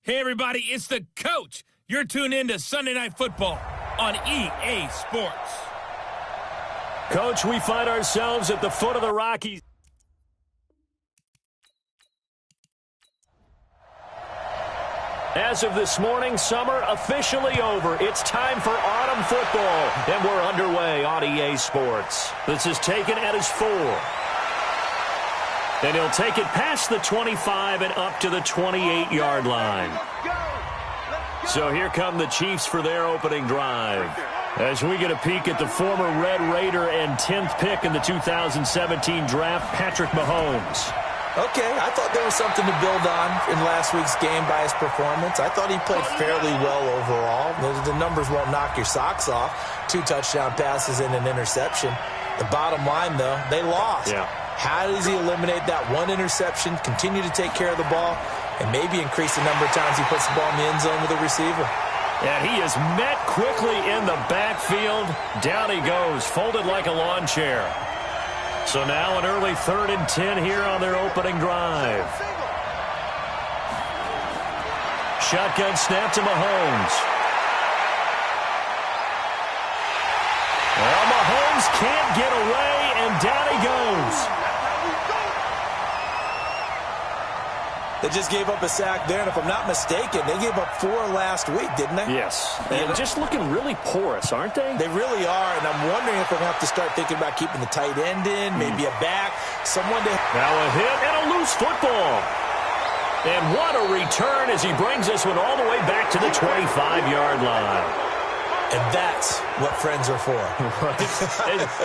Hey, everybody, it's the coach. You're tuned in to Sunday Night Football on EA Sports. Coach, we find ourselves at the foot of the Rockies. As of this morning, summer officially over. It's time for autumn football, and we're underway on EA Sports. This is taken at his 4. And he'll take it past the 25 and up to the 28-yard line. So here come the Chiefs for their opening drive. As we get a peek at the former Red Raider and 10th pick in the 2017 draft, Patrick Mahomes. Okay, I thought there was something to build on in last week's game by his performance. I thought he played fairly well overall. The numbers won't knock your socks off. 2 touchdown passes and an interception. The bottom line, though, they lost. Yeah. How does he eliminate that one interception, continue to take care of the ball, and maybe increase the number of times he puts the ball in the end zone with a receiver? And he is met quickly in the backfield. Down he goes, folded like a lawn chair. So now an early 3rd and 10 here on their opening drive. Shotgun snap to Mahomes. Well, Mahomes can't get away, and down he goes. They just gave up a sack there, and if I'm not mistaken, they gave up 4 last week, didn't they? Yes. And just looking really porous, aren't they? They really are, and I'm wondering if we're going to have to start thinking about keeping the tight end in, maybe a back, someone to... Now a hit and a loose football. And what a return as he brings this one all the way back to the 25-yard line. And that's what friends are for.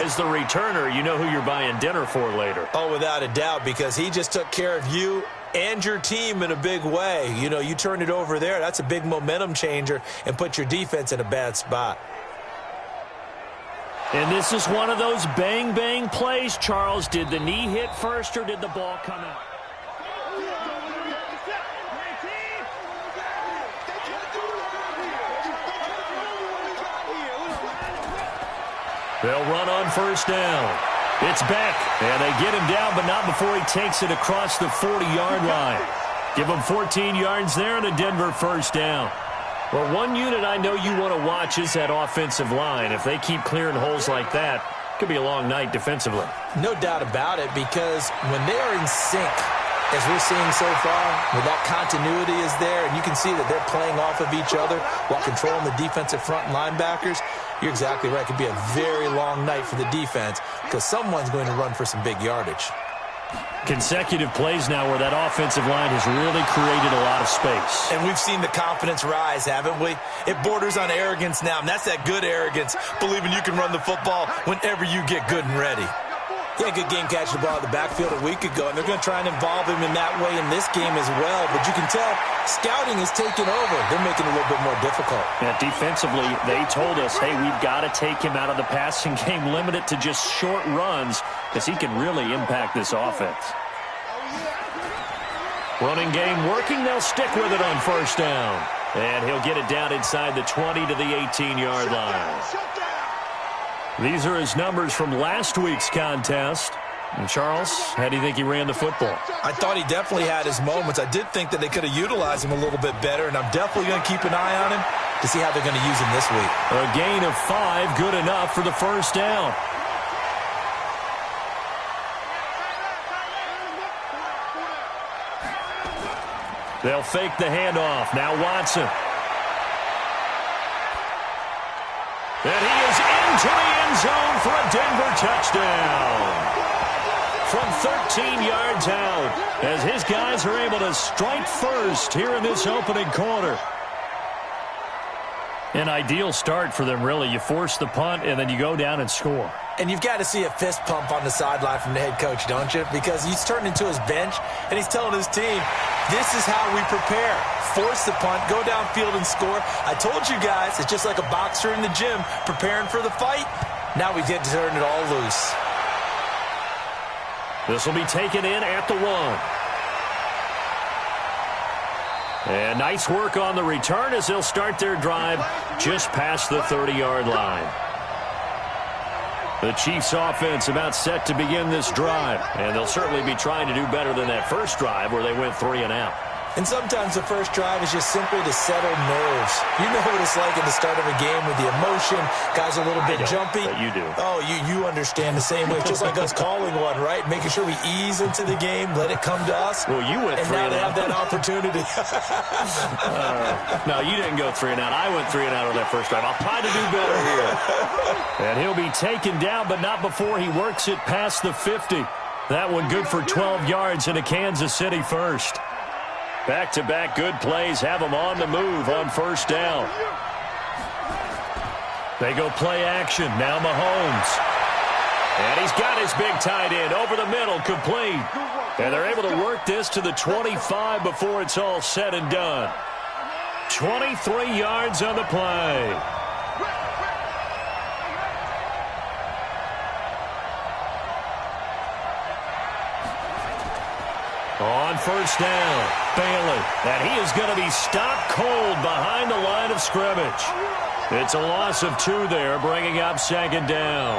As the returner, you know who you're buying dinner for later. Oh, without a doubt, because he just took care of you and your team in a big way. You know, you turn it over there, that's a big momentum changer, and put your defense in a bad spot. And this is one of those bang-bang plays, Charles. Did the knee hit first or did the ball come out? They'll run on first down. It's back, and they get him down, but not before he takes it across the 40-yard line. Give him 14 yards there and a Denver first down. Well, one unit I know you want to watch is that offensive line. If they keep clearing holes like that, it could be a long night defensively. No doubt about it, because when they are in sync, as we're seeing so far, where that continuity is there, and you can see that they're playing off of each other while controlling the defensive front and linebackers, you're exactly right. It could be a very long night for the defense because someone's going to run for some big yardage. Consecutive plays now where that offensive line has really created a lot of space. And we've seen the confidence rise, haven't we? It borders on arrogance now, and that's that good arrogance, believing you can run the football whenever you get good and ready. He had a good game catching the ball in the backfield a week ago, and they're going to try and involve him in that way in this game as well. But you can tell scouting is taking over. They're making it a little bit more difficult. Yeah, defensively, they told us, hey, we've got to take him out of the passing game, limit it to just short runs, because he can really impact this offense. Running game working. They'll stick with it on first down. And he'll get it down inside the 20 to the 18-yard line. These are his numbers from last week's contest. And Charles, how do you think he ran the football? I thought he definitely had his moments. I did think that they could have utilized him a little bit better, and I'm definitely going to keep an eye on him to see how they're going to use him this week. A gain of 5, good enough for the first down. They'll fake the handoff. Now Watson. And he is into the end zone for a Denver touchdown. From 13 yards out, as his guys are able to strike first here in this opening quarter. An ideal start for them, really. You force the punt, and then you go down and score. And you've got to see a fist pump on the sideline from the head coach, don't you? Because he's turned into his bench, and he's telling his team, this is how we prepare. Force the punt, go downfield and score. I told you guys, it's just like a boxer in the gym preparing for the fight. Now we get to turn it all loose. This will be taken in at the 1. And nice work on the return as they'll start their drive just past the 30-yard line. The Chiefs offense about set to begin this drive, and they'll certainly be trying to do better than that first drive where they went 3 and out. And sometimes the first drive is just simply to settle nerves. You know what it's like at the start of a game with the emotion. Guys are a little bit jumpy. But you do. Oh, you understand the same way. It's just like us calling one, right? Making sure we ease into the game, let it come to us. Well, you went 3 and out. And now they have that opportunity. No, you didn't go 3 and out. I went 3 and out on that first drive. I'll try to do better here. And he'll be taken down, but not before he works it past the 50. That one good for 12 yards and a Kansas City first. Back-to-back good plays have them on the move on first down. They go play action. Now Mahomes. And he's got his big tight end over the middle, complete. And they're able to work this to the 25 before it's all said and done. 23 yards on the play. On first down, Bailey. And he is going to be stopped cold behind the line of scrimmage. It's a loss of 2 there, bringing up second down.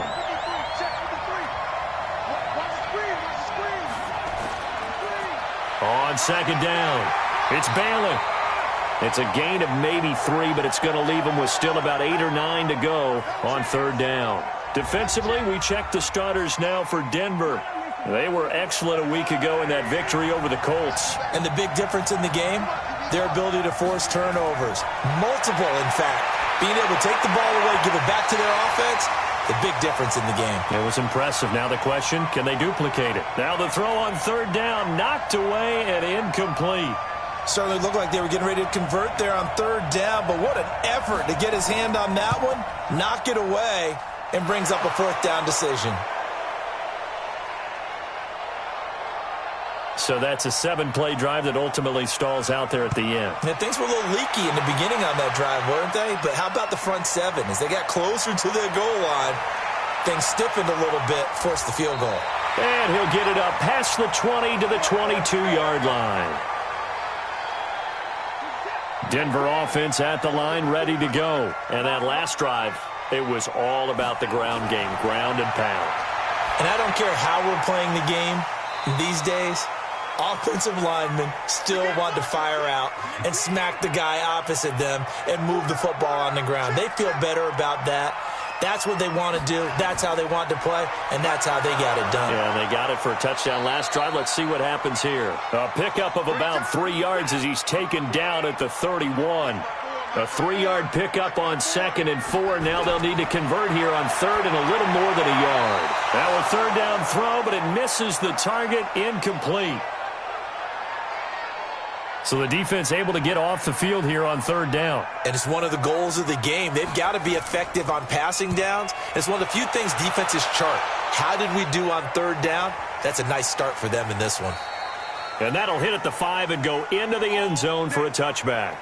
On second down, it's Bailey. It's a gain of maybe 3, but it's going to leave him with still about 8 or 9 to go on third down. Defensively, we check the starters now for Denver. They were excellent a week ago in that victory over the Colts. And the big difference in the game, their ability to force turnovers. Multiple, in fact. Being able to take the ball away, give it back to their offense, the big difference in the game. It was impressive. Now the question, can they duplicate it? Now the throw on third down, knocked away and incomplete. Certainly looked like they were getting ready to convert there on third down, but what an effort to get his hand on that one, knock it away, and brings up a fourth down decision. So that's a 7-play drive that ultimately stalls out there at the end. And things were a little leaky in the beginning on that drive, weren't they? But how about the front 7? As they got closer to their goal line, things stiffened a little bit, forced the field goal. And he'll get it up past the 20 to the 22-yard line. Denver offense at the line, ready to go. And that last drive, it was all about the ground game, ground and pound. And I don't care how we're playing the game these days, offensive linemen still want to fire out and smack the guy opposite them and move the football on the ground. They feel better about that. That's what they want to do. That's how they want to play, and that's how they got it done. Yeah, they got it for a touchdown last drive. Let's see what happens here. A pickup of about 3 yards as he's taken down at the 31. A 3-yard pickup on 2nd and 4. Now they'll need to convert here on 3rd and a little more than a yard. Now a third down throw, but it misses the target, incomplete. So the defense able to get off the field here on third down. And it's one of the goals of the game. They've got to be effective on passing downs. It's one of the few things defenses chart. How did we do on third down? That's a nice start for them in this one. And that'll hit at the 5 and go into the end zone for a touchback.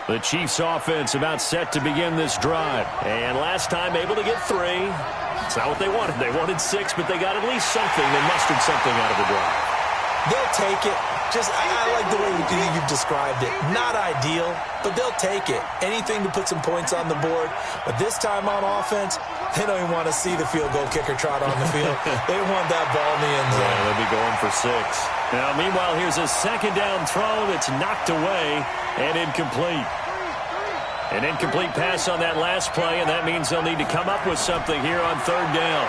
The Chiefs offense about set to begin this drive. And last time able to get 3. It's not what they wanted. They wanted 6, but they got at least something. They mustered something out of the drive. They'll take it. I like the way you've described it. Not ideal, but they'll take it. Anything to put some points on the board. But this time on offense, they don't even want to see the field goal kicker trot on the field. They want that ball in the end zone. Yeah, they'll be going for 6. Now, meanwhile, here's a second down throw that's knocked away and incomplete. An incomplete pass on that last play, and that means they'll need to come up with something here on third down.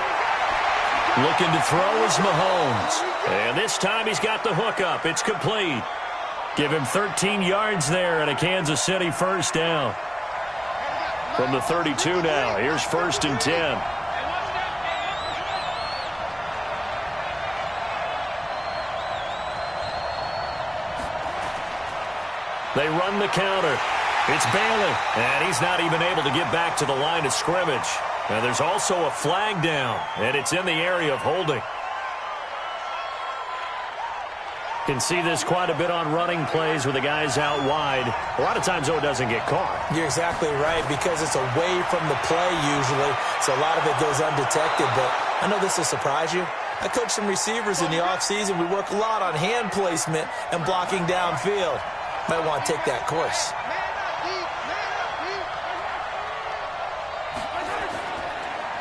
Looking to throw is Mahomes. And this time he's got the hookup. It's complete. Give him 13 yards there and a Kansas City first down. From the 32 now, here's 1st and 10. They run the counter. It's Bailey, and he's not even able to get back to the line of scrimmage. And there's also a flag down, and it's in the area of holding. Can see this quite a bit on running plays with the guys out wide. A lot of times, though, it doesn't get caught. You're exactly right, because it's away from the play usually, so a lot of it goes undetected. But I know this will surprise you. I coach some receivers in the offseason. We work a lot on hand placement and blocking downfield. Might want to take that course.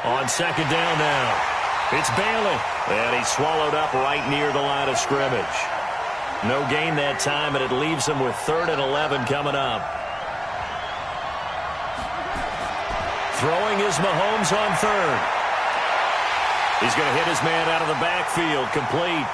On second down now, it's Bailey, and he's swallowed up right near the line of scrimmage. No gain that time, and it leaves them with 3rd and 11 coming up. Throwing is Mahomes on 3rd. He's going to hit his man out of the backfield, complete.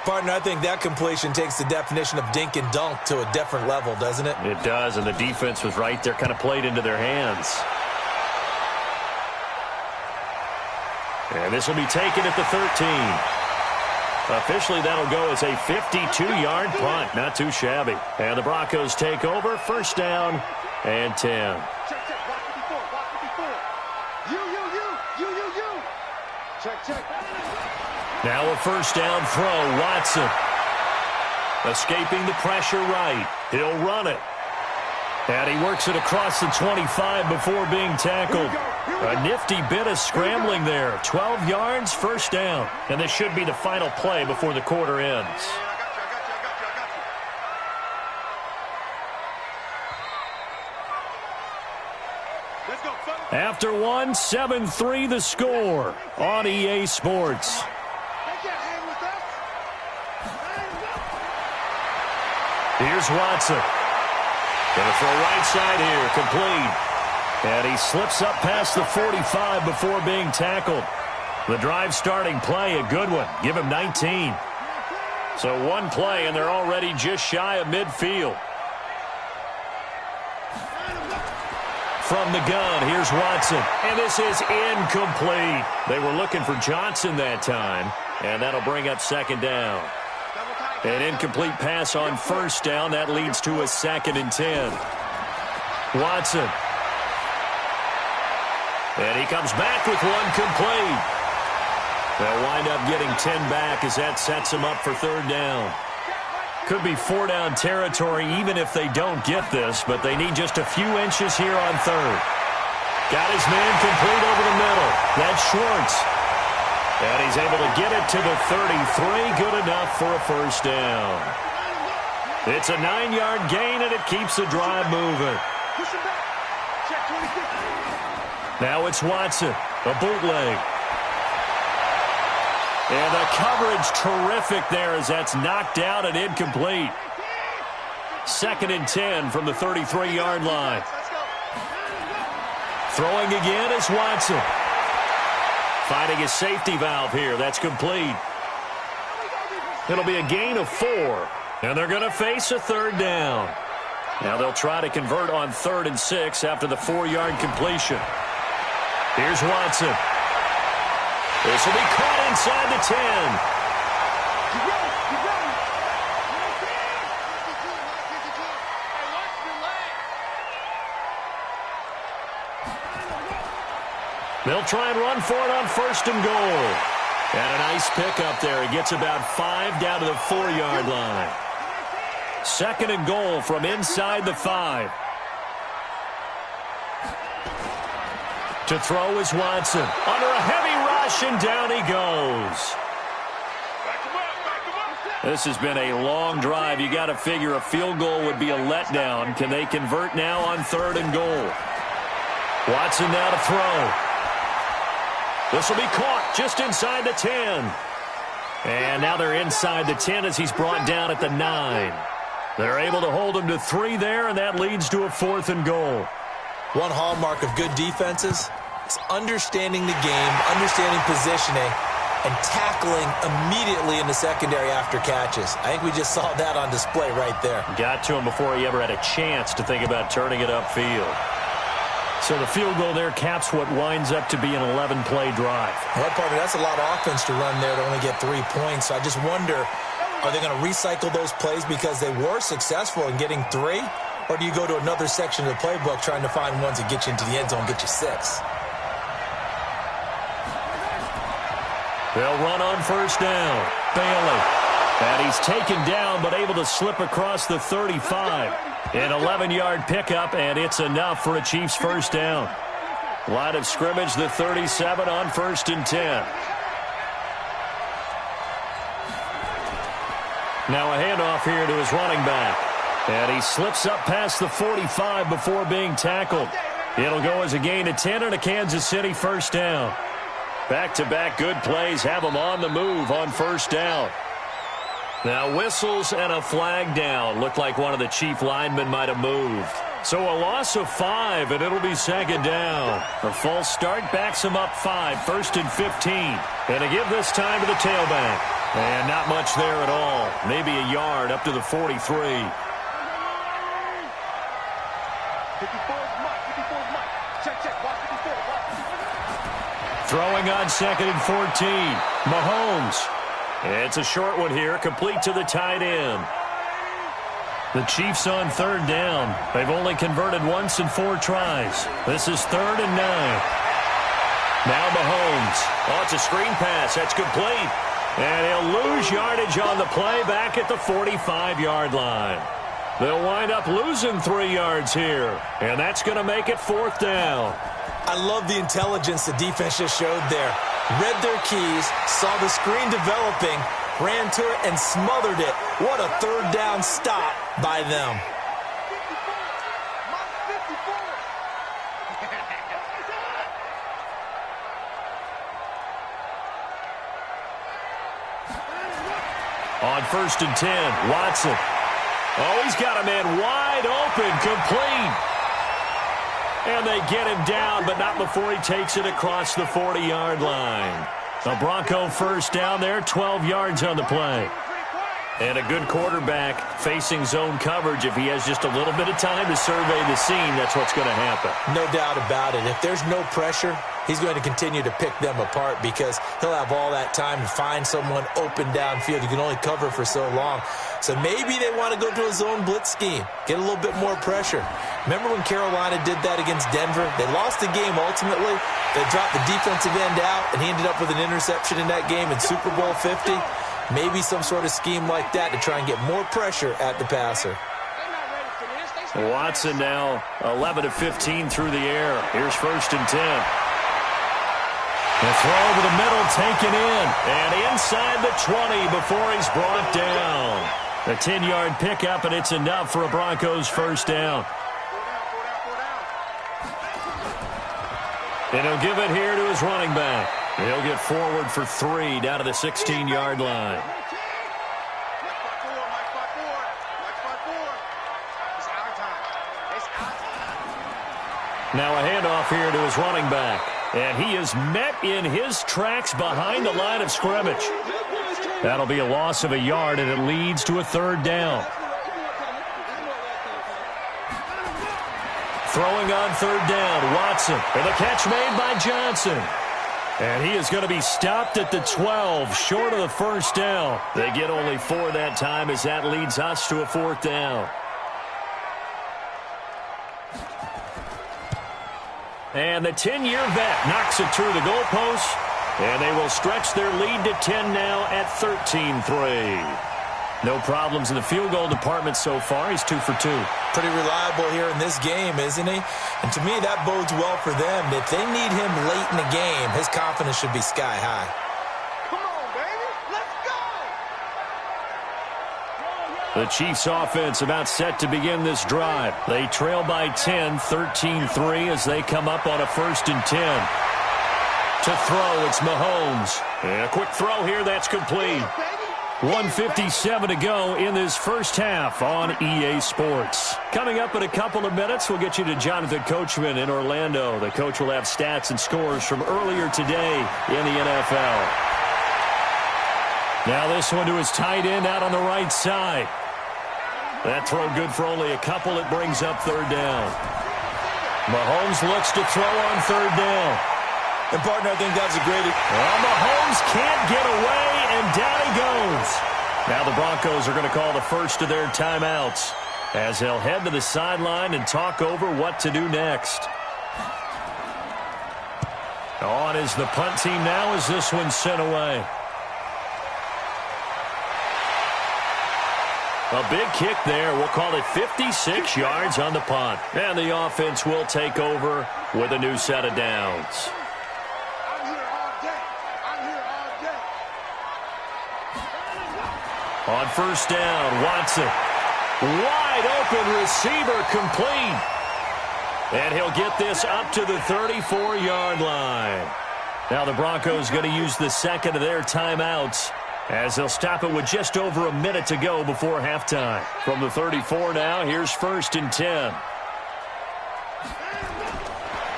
Partner, I think that completion takes the definition of dink and dunk to a different level, doesn't it? It does, and the defense was right there, kind of played into their hands. And this will be taken at the 13. Officially, that'll go as a 52-yard punt. Not too shabby. And the Broncos take over. 1st down and 10. Check. Block 54. You. Check. Now a 1st down throw. Watson. Escaping the pressure right. He'll run it. And he works it across the 25 before being tackled. A nifty bit of scrambling there. 12 yards, 1st down. And this should be the final play before the quarter ends. After one, 7-3 the score on EA Sports. Here's Watson. Going to throw right side here, complete. And he slips up past the 45 before being tackled. The drive starting play, a good one. Give him 19. So one play, and they're already just shy of midfield. From the gun, here's Watson. And this is incomplete. They were looking for Johnson that time, and that'll bring up 2nd down. An incomplete pass on 1st down. That leads to a 2nd and 10. Watson. And he comes back with one complete. They'll wind up getting 10 back as that sets him up for 3rd down. Could be 4-down territory even if they don't get this, but they need just a few inches here on 3rd. Got his man complete over the middle. That's Schwartz. And he's able to get it to the 33. Good enough for a 1st down. It's a 9-yard gain, and it keeps the drive moving. Now it's Watson, a bootleg. And the coverage terrific there as that's knocked out and incomplete. 2nd and 10 from the 33-yard line. Throwing again is Watson. Finding a safety valve here. That's complete. It'll be a gain of 4. And they're going to face a 3rd down. Now they'll try to convert on 3rd and 6 after the 4-yard completion. Here's Watson. This will be caught inside the 10. They'll try and run for it on 1st and goal. And a nice pickup there. He gets about 5 down to the 4-yard line. 2nd and goal from inside the 5. To throw is Watson. Under a heavy rush, and down he goes. This has been a long drive. You got to figure a field goal would be a letdown. Can they convert now on 3rd and goal? Watson now to throw. This will be caught just inside the 10. And now they're inside the 10 as he's brought down at the 9. They're able to hold him to 3 there, and that leads to a 4th and goal. One hallmark of good defenses is understanding the game, understanding positioning, and tackling immediately in the secondary after catches. I think we just saw that on display right there. Got to him before he ever had a chance to think about turning it upfield. So the field goal there caps what winds up to be an 11-play drive. Well, partner, that's a lot of offense to run there to only get 3 points. So I just wonder, are they going to recycle those plays because they were successful in getting 3? Or do you go to another section of the playbook trying to find ones that get you into the end zone and get you 6? They'll run on 1st down. Bailey. And he's taken down but able to slip across the 35. An 11-yard pickup, and it's enough for a Chiefs 1st down. Line of scrimmage, the 37 on 1st and 10. Now a handoff here to his running back. And he slips up past the 45 before being tackled. It'll go as a gain of 10 and a Kansas City 1st down. Back-to-back good plays have them on the move on first down. Now whistles and a flag down. Looked like one of the Chief linemen might have moved. So a loss of 5, and it'll be second down. A false start backs him up 5, first and 15. And to give this time to the tailback. And not much there at all. Maybe a yard up to the 43. 54 is Mike. 54 is Mike. Check. Watch 54. Throwing on second and 14. Mahomes. It's a short one here, complete to the tight end. The Chiefs on third down. They've only converted once in 4 tries. This is 3rd and 9. Now Mahomes. Oh, it's a screen pass. That's complete. And he'll lose yardage on the play back at the 45-yard line. They'll wind up losing 3 yards here. And that's going to make it 4th down. I love the intelligence the defense just showed there. Read their keys, saw the screen developing, ran to it, and smothered it. What a 3rd down stop by them. On 1st and 10, Watson. Oh, he's got a man wide open, complete. And they get him down, but not before he takes it across the 40-yard line. A Bronco first down there, 12 yards on the play. And a good quarterback facing zone coverage. If he has just a little bit of time to survey the scene, that's what's going to happen. No doubt about it. If there's no pressure, he's going to continue to pick them apart because he'll have all that time to find someone open downfield. You can only cover for so long. So maybe they want to go to a zone blitz scheme, get a little bit more pressure. Remember when Carolina did that against Denver? They lost the game ultimately. They dropped the defensive end out, and he ended up with an interception in that game in Super Bowl 50. Maybe some sort of scheme like that to try and get more pressure at the passer. Watson now 11 of 15 through the air. Here's 1st and 10. The throw over the middle taken in. And inside the 20 before he's brought down. A 10-yard pickup, and it's enough for a Broncos first down. And he'll give it here to his running back. He'll get forward for 3 down to the 16-yard line. Now a handoff here to his running back. And he is met in his tracks behind the line of scrimmage. That'll be a loss of a yard, and it leads to a 3rd down. Throwing on 3rd down, Watson. And the catch made by Johnson. And he is going to be stopped at the 12, short of the first down. They get only 4 that time as that leads us to a 4th down. And the 10-year vet knocks it through the goalpost. And they will stretch their lead to 10 now at 13-3. No problems in the field goal department so far. He's 2 for 2. Pretty reliable here in this game, isn't he? And to me, that bodes well for them. If they need him late in the game, his confidence should be sky high. Come on, baby. Let's go. The Chiefs offense about set to begin this drive. They trail by 10, 13-3 as they come up on a 1st and 10. To throw, it's Mahomes. And a quick throw here, that's complete. 1:57 to go in this first half on EA Sports. Coming up in a couple of minutes, we'll get you to Jonathan Coachman in Orlando. The coach will have stats and scores from earlier today in the NFL. Now this one to his tight end out on the right side. That throw good for only a couple. It brings up 3rd down. Mahomes looks to throw on 3rd down. And, partner, I think that's a great... Well, Mahomes can't get away, and down he goes. Now the Broncos are going to call the first of their timeouts as they'll head to the sideline and talk over what to do next. On is the punt team now as this one's sent away. A big kick there. We'll call it 56 yards on the punt. And the offense will take over with a new set of downs. On 1st down, Watson. Wide open receiver complete. And he'll get this up to the 34-yard line. Now the Broncos going to use the second of their timeouts as they'll stop it with just over a minute to go before halftime. From the 34 now, here's 1st and 10.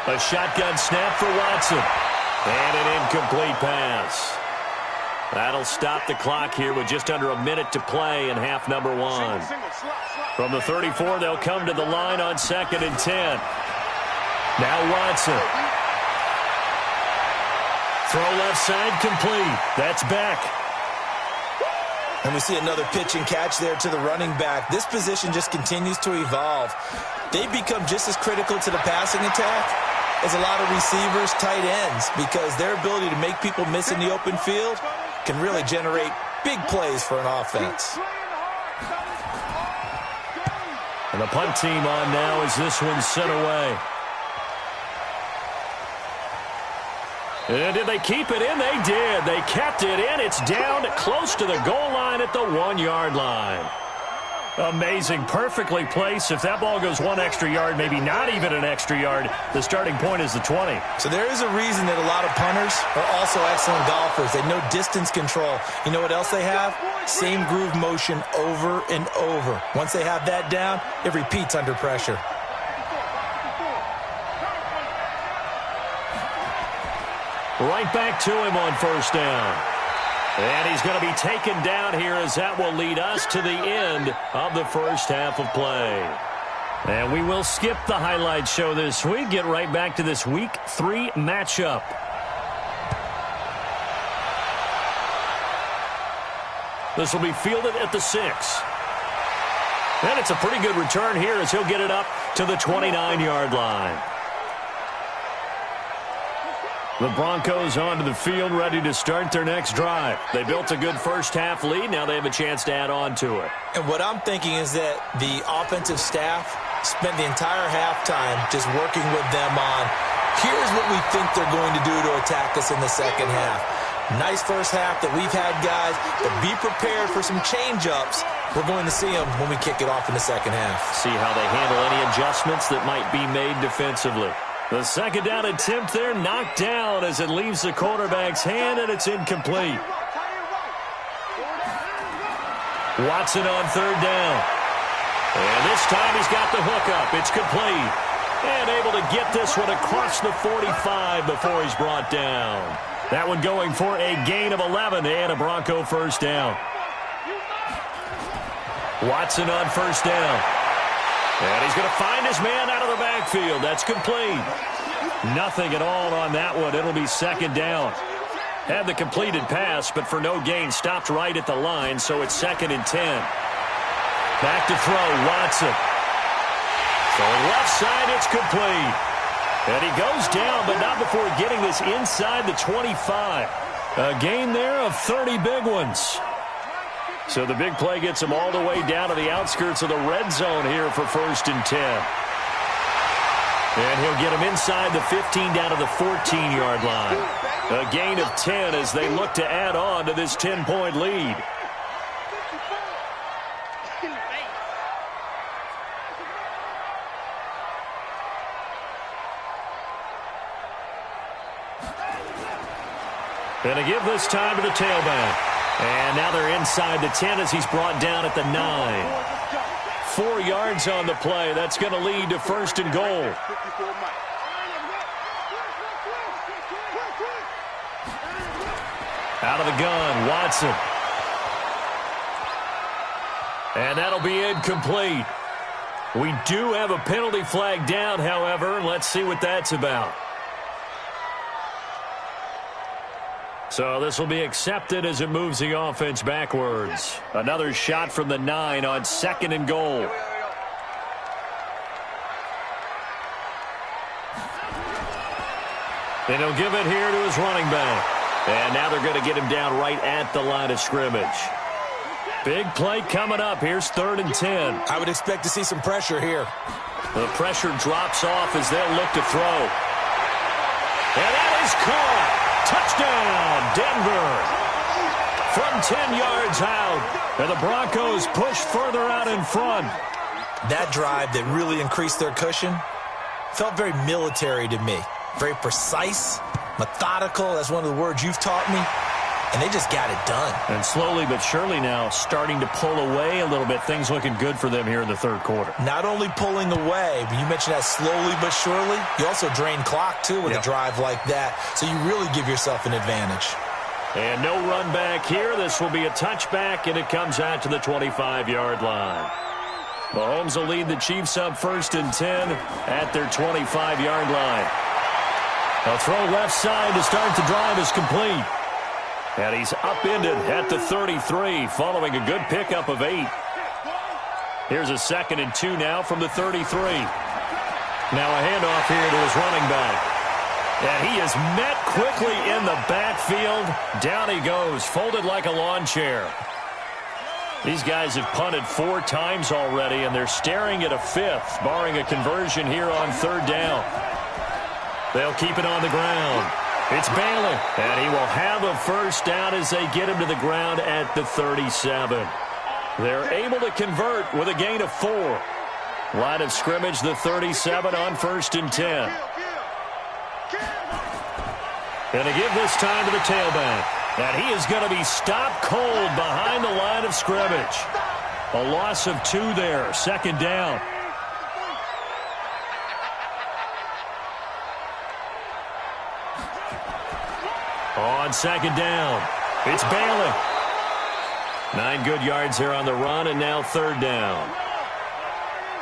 A shotgun snap for Watson. And an incomplete pass. That'll stop the clock here with just under a minute to play in half number 1. From the 34, they'll come to the line on 2nd and 10. Now Watson. Throw left side complete. That's Beck. And we see another pitch and catch there to the running back. This position just continues to evolve. They've become just as critical to the passing attack as a lot of receivers, tight ends, because their ability to make people miss in the open field can really generate big plays for an offense. And the punt team on now as this one's sent away. And did they keep it in? They did. They kept it in. It's down close to the goal line at the 1-yard line. Amazing. Perfectly placed. If that ball goes 1 extra yard, maybe not even an extra yard, the starting point is the 20. So there is a reason that a lot of punters are also excellent golfers. They know distance control. You know what else they have? Same groove motion over and over. Once they have that down, it repeats under pressure. Right back to him on 1st down. And he's going to be taken down here as that will lead us to the end of the first half of play. And we will skip the highlight show this week. Get right back to this Week 3 matchup. This will be fielded at the 6. And it's a pretty good return here as he'll get it up to the 29-yard line. The Broncos onto the field, ready to start their next drive. They built a good first half lead. Now they have a chance to add on to it. And what I'm thinking is that the offensive staff spent the entire halftime just working with them on, here's what we think they're going to do to attack us in the second half. Nice first half that we've had, guys, but be prepared for some change-ups. We're going to see them when we kick it off in the second half. See how they handle any adjustments that might be made defensively. The second down attempt there knocked down as it leaves the quarterback's hand, and it's incomplete. Watson on 3rd down. And this time he's got the hook up. It's complete. And able to get this one across the 45 before he's brought down. That one going for a gain of 11 and a Bronco 1st down. Watson on 1st down. And he's going to find his man out of the backfield. That's complete. Nothing at all on that one. It'll be 2nd down. Had the completed pass, but for no gain, stopped right at the line, so it's 2nd and 10. Back to throw, Watson. So left side, it's complete. And he goes down, but not before getting this inside the 25. A gain there of 30 big ones. So the big play gets him all the way down to the outskirts of the red zone here for 1st and 10. And he'll get him inside the 15 down to the 14-yard line. A gain of 10 as they look to add on to this 10-point lead. And to give this time to the tailback. And now they're inside the 10 as he's brought down at the 9. 4 yards on the play. That's going to lead to 1st and goal. Out of the gun, Watson. And that'll be incomplete. We do have a penalty flag down, however. Let's see what that's about. So this will be accepted as it moves the offense backwards. Another shot from the 9 on 2nd and goal. And he'll give it here to his running back. And now they're going to get him down right at the line of scrimmage. Big play coming up. Here's 3rd and 10. I would expect to see some pressure here. The pressure drops off as they'll look to throw. And that is caught. Touchdown, Denver. From 10 yards out. And the Broncos push further out in front. That drive that really increased their cushion felt very military to me. Very precise, methodical. That's one of the words you've taught me. And they just got it done. And slowly but surely now starting to pull away a little bit. Things looking good for them here in the third quarter. Not only pulling away, but you mentioned that slowly but surely. You also drain clock, too, with a drive like that. So you really give yourself an advantage. And no run back here. This will be a touchback, and it comes out to the 25-yard line. Mahomes will lead the Chiefs up 1st and 10 at their 25-yard line. A throw left side to start the drive is complete. And he's upended at the 33 following a good pickup of 8. Here's a 2nd and 2 now from the 33. Now a handoff here to his running back. And he is met quickly in the backfield. Down he goes, folded like a lawn chair. These guys have punted 4 times already, and they're staring at a 5th, barring a conversion here on 3rd down. They'll keep it on the ground. It's Bailey, and he will have a 1st down as they get him to the ground at the 37. They're able to convert with a gain of 4. Line of scrimmage, the 37 on 1st and 10. And to give this time to the tailback. And he is going to be stopped cold behind the line of scrimmage. A loss of 2 there, 2nd down. On 2nd down, it's Bailey. 9 good yards here on the run, and now 3rd down.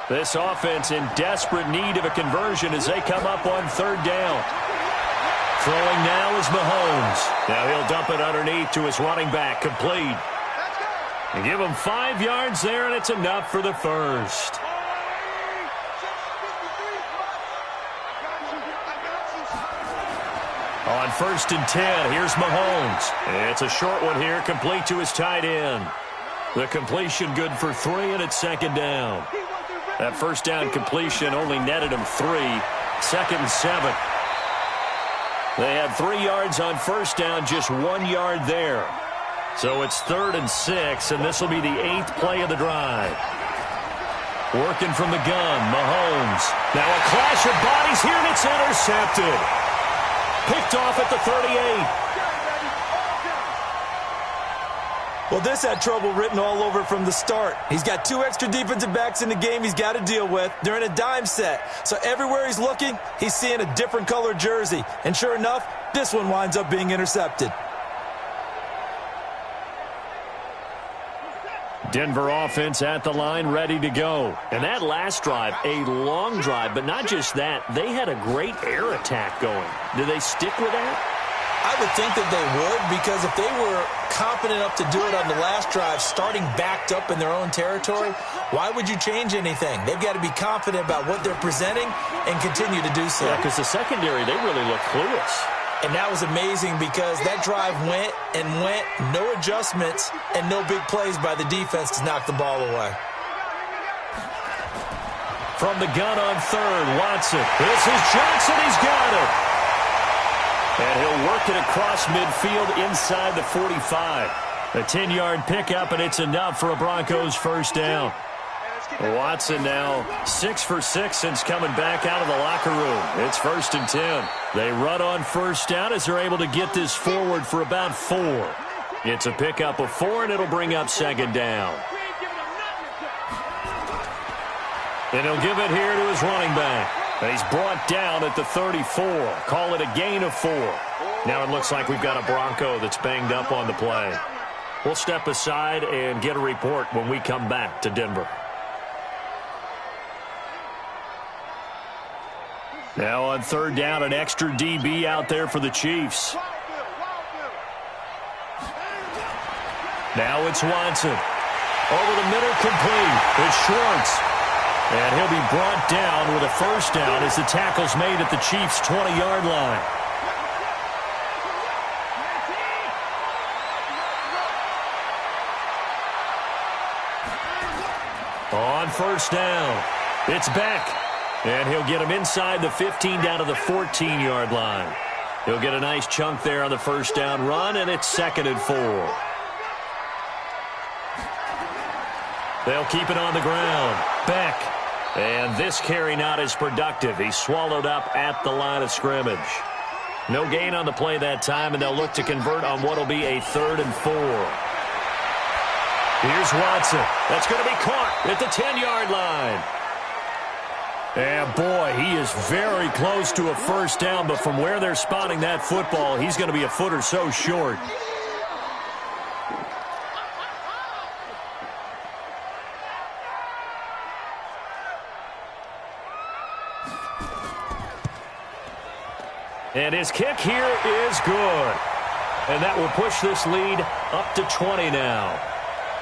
This offense in desperate need of a conversion as they come up on 3rd down. Throwing now is Mahomes. Now he'll dump it underneath to his running back, complete. And give him 5 yards there, and it's enough for the 1st. On 1st and 10, here's Mahomes. It's a short one here, complete to his tight end. The completion good for 3, and it's 2nd down. That 1st down completion only netted him 3. 2nd and 7. They had 3 yards on 1st down, just 1 yard there. So it's 3rd and 6, and this will be the 8th play of the drive. Working from the gun, Mahomes. Now a clash of bodies here, and it's intercepted. Picked off at the 38. Well, this had trouble written all over from the start. He's got 2 extra defensive backs in the game he's got to deal with. They're in a dime set. So everywhere he's looking, he's seeing a different color jersey. And sure enough, this one winds up being intercepted. Denver offense at the line, ready to go. And that last drive, a long drive, but not just that. They had a great air attack going. Do they stick with that? I would think that they would, because if they were confident enough to do it on the last drive, starting backed up in their own territory, why would you change anything? They've got to be confident about what they're presenting and continue to do so. Yeah, because the secondary, they really look clueless. And that was amazing because that drive went and went, no adjustments, and no big plays by the defense to knock the ball away. From the gun on 3rd, Watson. This is Johnson. He's got it. And he'll work it across midfield inside the 45. A 10-yard pickup, and it's enough for a Broncos 1st down. Watson now 6 for 6 since coming back out of the locker room. It's 1st and 10. They run on 1st down as they're able to get this forward for about 4. It's a pickup of 4, and it'll bring up 2nd down. And he'll give it here to his running back. And he's brought down at the 34. Call it a gain of 4. Now it looks like we've got a Bronco that's banged up on the play. We'll step aside and get a report when we come back to Denver. Now on 3rd down, an extra DB out there for the Chiefs. Now it's Watson. Over the middle, complete. It's Schwartz. And he'll be brought down with a 1st down as the tackle's made at the Chiefs' 20-yard line. On 1st down, it's Beck. And he'll get him inside the 15 down to the 14-yard line. He'll get a nice chunk there on the 1st down run, and it's 2nd and 4. They'll keep it on the ground. Beck. And this carry not as productive. He's swallowed up at the line of scrimmage. No gain on the play that time, and they'll look to convert on what will be a 3rd and 4. Here's Watson. That's going to be caught at the 10-yard line. And, boy, he is very close to a first down, but from where they're spotting that football, he's going to be a foot or so short. And his kick here is good. And that will push this lead up to 20 now.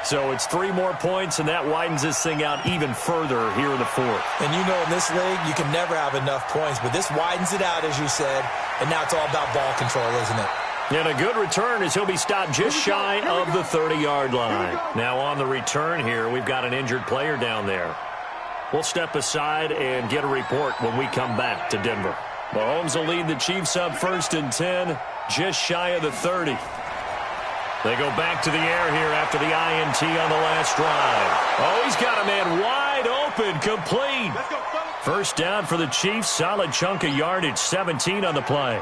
So it's 3 more points, and that widens this thing out even further here in the 4th. And you know in this league, you can never have enough points, but this widens it out, as you said, and now it's all about ball control, isn't it? And a good return as he'll be stopped just shy of the 30-yard line. Now on the return here, we've got an injured player down there. We'll step aside and get a report when we come back to Denver. Mahomes will lead the Chiefs up 1st and 10, just shy of the 30. They go back to the air here after the INT on the last drive. Oh, he's got a man wide open, complete. First down for the Chiefs, solid chunk of yardage, 17 on the play.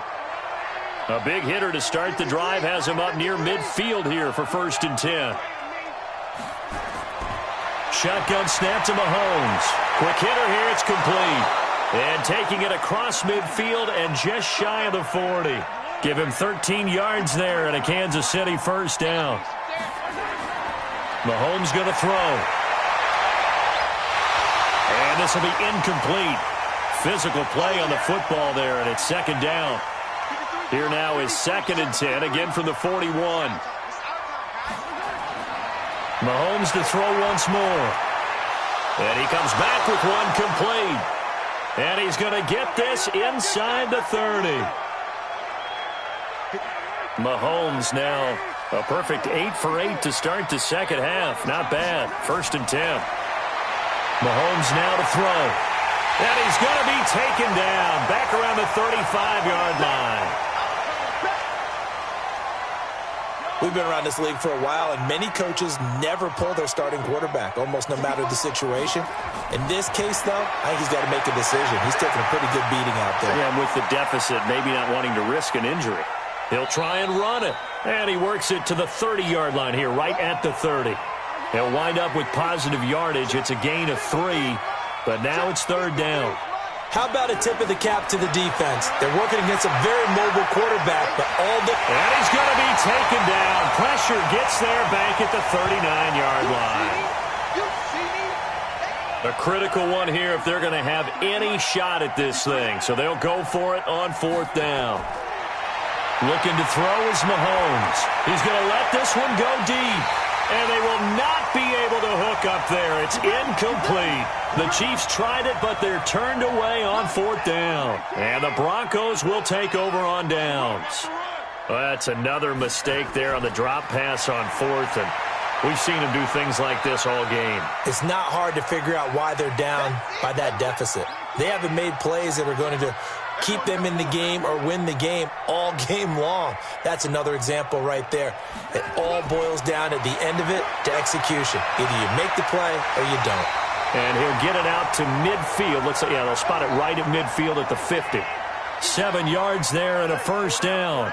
A big hitter to start the drive has him up near midfield here for 1st and 10. Shotgun snap to Mahomes. Quick hitter here, it's complete. And taking it across midfield and just shy of the 40. Give him 13 yards there and a Kansas City first down. Mahomes going to throw. And this will be incomplete. Physical play on the football there, and it's 2nd down. Here now is 2nd and 10, again from the 41. Mahomes to throw once more. And he comes back with one complete. And he's going to get this inside the 30. Mahomes now a perfect 8 for 8 to start the second half. Not bad. 1st and 10. Mahomes now to throw. And he's going to be taken down back around the 35-yard line. We've been around this league for a while, and many coaches never pull their starting quarterback, almost no matter the situation. In this case, though, I think he's got to make a decision. He's taking a pretty good beating out there. Yeah, and with the deficit, maybe not wanting to risk an injury. He'll try and run it, and he works it to the 30-yard line here, right at the 30. He'll wind up with positive yardage. It's a gain of 3, but now it's 3rd down. How about a tip of the cap to the defense? They're working against a very mobile quarterback, but all the... And he's going to be taken down. Pressure gets there back at the 39-yard line. A critical one here if they're going to have any shot at this thing. So they'll go for it on 4th down. Looking to throw is Mahomes. He's going to let this one go deep. And they will not be able to hook up there. It's incomplete. The Chiefs tried it, but they're turned away on 4th down. And the Broncos will take over on downs. Well, that's another mistake there on the drop pass on 4th. And we've seen them do things like this all game. It's not hard to figure out why they're down by that deficit. They haven't made plays that are going to keep them in the game or win the game all game long. That's another example right there. It all boils down at the end of it to execution. Either you make the play or you don't. And he'll get it out to midfield. Let's say, yeah, they'll spot it right at midfield at the 50. 7 yards there and a first down.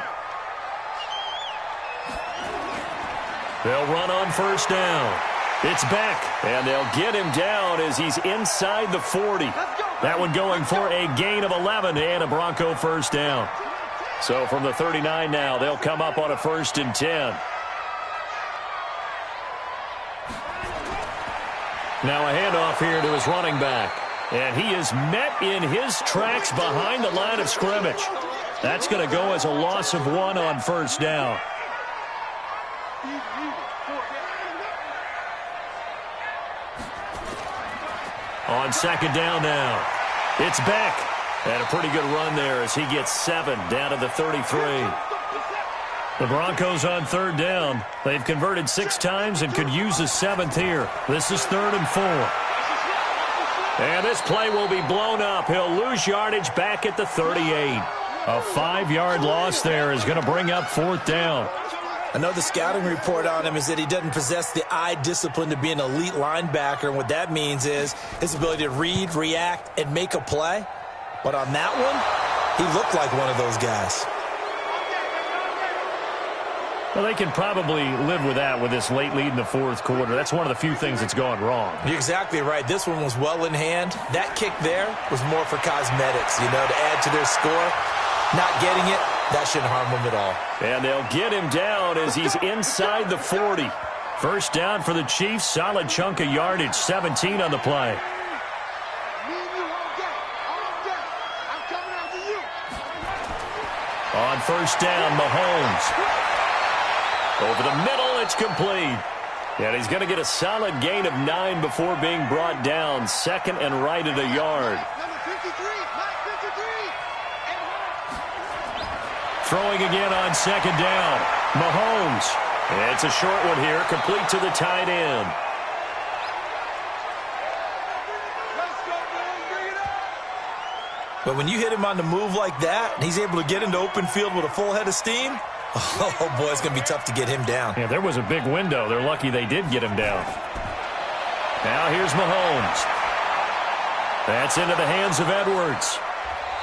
They'll run on first down. It's back, and they'll get him down as he's inside the 40. That one going for a gain of 11 and a Bronco first down. So from the 39 now, they'll come up on a 1st and 10. Now a handoff here to his running back. And he is met in his tracks behind the line of scrimmage. That's going to go as a loss of 1 on first down. On 2nd down now. It's Beck. And a pretty good run there as he gets 7 down to the 33. The Broncos on 3rd down. They've converted 6 times and could use a 7th here. This is 3rd and 4. And this play will be blown up. He'll lose yardage back at the 38. A 5-yard loss there is going to bring up 4th down. I know the scouting report on him is that he doesn't possess the eye discipline to be an elite linebacker, and what that means is his ability to read, react, and make a play. But on that one, he looked like one of those guys. Well, they can probably live with that with this late lead in the fourth quarter. That's one of the few things that's gone wrong. You're exactly right. This one was well in hand. That kick there was more for cosmetics, to add to their score. Not getting it, that shouldn't harm them at all. And they'll get him down as he's inside the 40. First down for the Chiefs. Solid chunk of yardage, 17 on the play. On first down, Mahomes. Over the middle, it's complete. And he's going to get a solid gain of 9 before being brought down. Second and right at a yard. Throwing again on second down. Mahomes. It's a short one here, complete to the tight end. But when you hit him on the move like that, and he's able to get into open field with a full head of steam, oh, boy, it's going to be tough to get him down. Yeah, there was a big window. They're lucky they did get him down. Now here's Mahomes. That's into the hands of Edwards.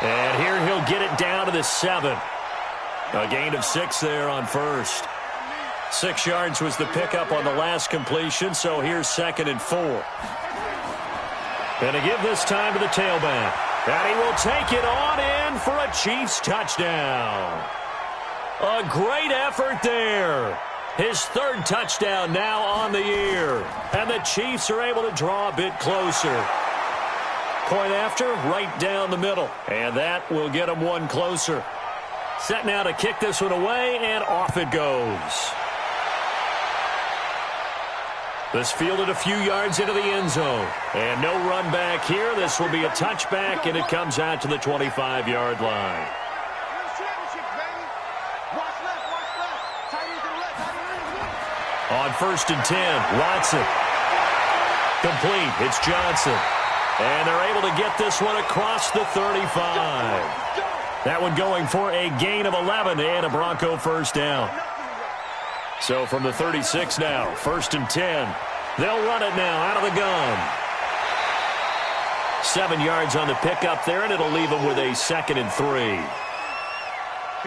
And here he'll get it down to the 7. A gain of 6 there on first. 6 yards was the pickup on the last completion, so here's 2nd and 4. Going to give this time to the tailback. And he will take it on in for a Chiefs touchdown. A great effort there. His 3rd touchdown now on the year. And the Chiefs are able to draw a bit closer. Point after, right down the middle. And that will get them 1 closer. Set now to kick this one away, and off it goes. This fielded a few yards into the end zone. And no run back here. This will be a touchback, and it comes out to the 25-yard line. On first and 10, Watson. Complete. It's Johnson. And they're able to get this one across the 35. That one going for a gain of 11 and a Bronco first down. So from the 36 now, first and 10. They'll run it now out of the gun. 7 yards on the pickup there, and it'll leave them with a 2nd and 3.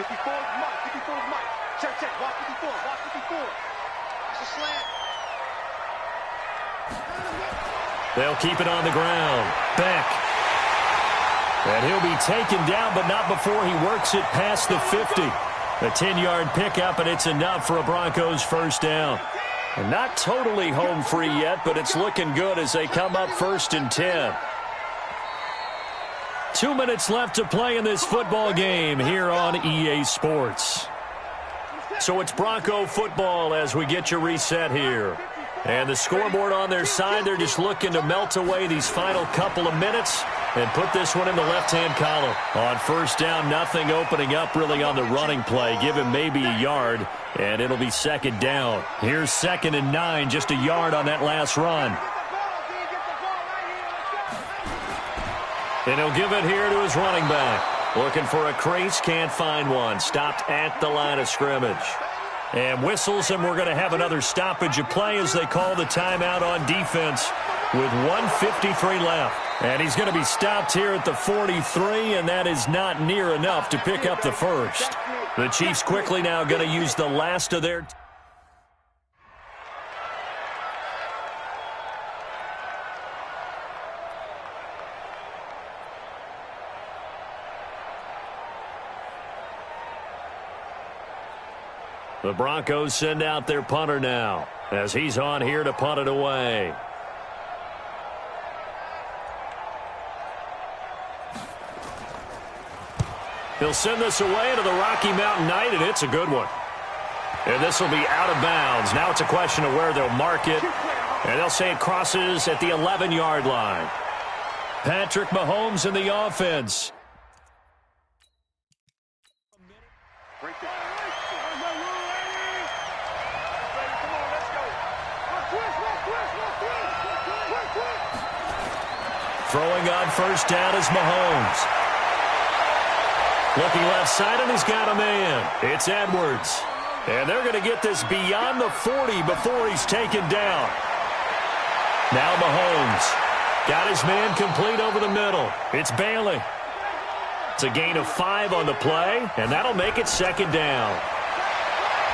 54 Mike, 54 Mike. Check, watch 54, watch 54. It's a slant. They'll keep it on the ground. Beck. And he'll be taken down, but not before he works it past the 50. A 10-yard pickup, and it's enough for a Broncos first down. And not totally home free yet, but it's looking good as they come up first and 10. 2 minutes left to play in this football game here on EA Sports. So it's Bronco football as we get your reset here. And the scoreboard on their side, they're just looking to melt away these final couple of minutes and put this one in the left-hand column. On first down, nothing opening up really on the running play. Give him maybe a yard, and it'll be 2nd down. Here's 2nd and 9, just a yard on that last run. And he'll give it here to his running back. Looking for a crease, can't find one. Stopped at the line of scrimmage. And whistles, and we're going to have another stoppage of play as they call the timeout on defense with 1:53 left. And he's going to be stopped here at the 43, and that is not near enough to pick up the first. The Chiefs quickly now going to use the last of their... The Broncos send out their punter now as he's on here to punt it away. He'll send this away into the Rocky Mountain Night, and it's a good one. And this will be out of bounds. Now it's a question of where they'll mark it, and they'll say it crosses at the 11-yard line. Patrick Mahomes in the offense. Throwing on first down is Mahomes. Looking left side, and he's got a man. It's Edwards. And they're going to get this beyond the 40 before he's taken down. Now Mahomes. Got his man complete over the middle. It's Bailey. It's a gain of 5 on the play, and that'll make it 2nd down.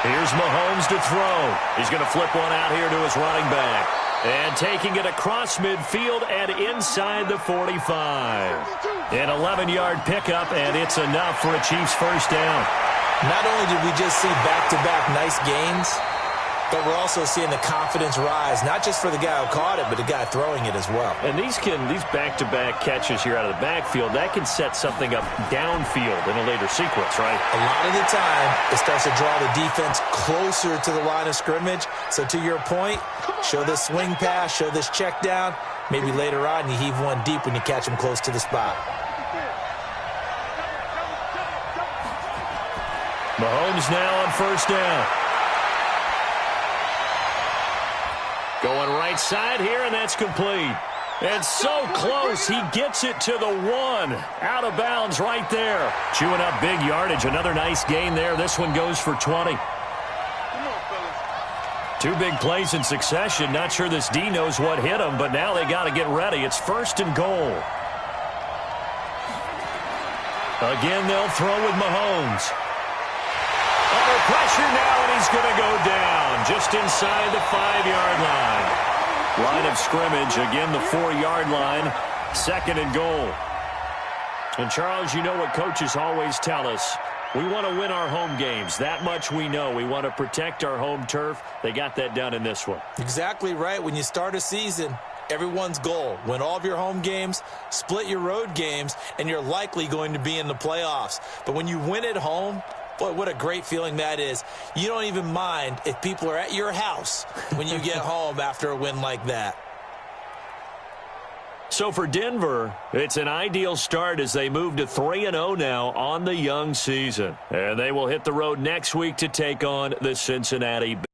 Here's Mahomes to throw. He's going to flip one out here to his running back. And taking it across midfield and inside the 45. An 11-yard pickup, and it's enough for a Chiefs first down. Not only did we just see back-to-back nice gains, but we're also seeing the confidence rise, not just for the guy who caught it, but the guy throwing it as well. And these back-to-back catches here out of the backfield, that can set something up downfield in a later sequence, right? A lot of the time, it starts to draw the defense closer to the line of scrimmage. So to your point, show this swing pass, show this check down. Maybe later on you heave one deep when you catch him close to the spot. Mahomes now on first down. Going right side here, and that's complete. And so close, he gets it to the 1. Out of bounds right there. Chewing up big yardage. Another nice gain there. This one goes for 20. Two big plays in succession. Not sure this D knows what hit him, but now they got to get ready. It's first and goal. Again, they'll throw with Mahomes. Under pressure now, and he's going to go down just inside the 5-yard line. Line of scrimmage, again the 4-yard line, second and goal. And, Charles, you know what coaches always tell us. We want to win our home games. That much we know. We want to protect our home turf. They got that done in this one. Exactly right. When you start a season, everyone's goal, win all of your home games, split your road games, and you're likely going to be in the playoffs. But when you win at home, boy, what a great feeling that is. You don't even mind if people are at your house when you get home after a win like that. So for Denver, it's an ideal start as they move to 3-0 now on the young season. And they will hit the road next week to take on the Cincinnati Bengals.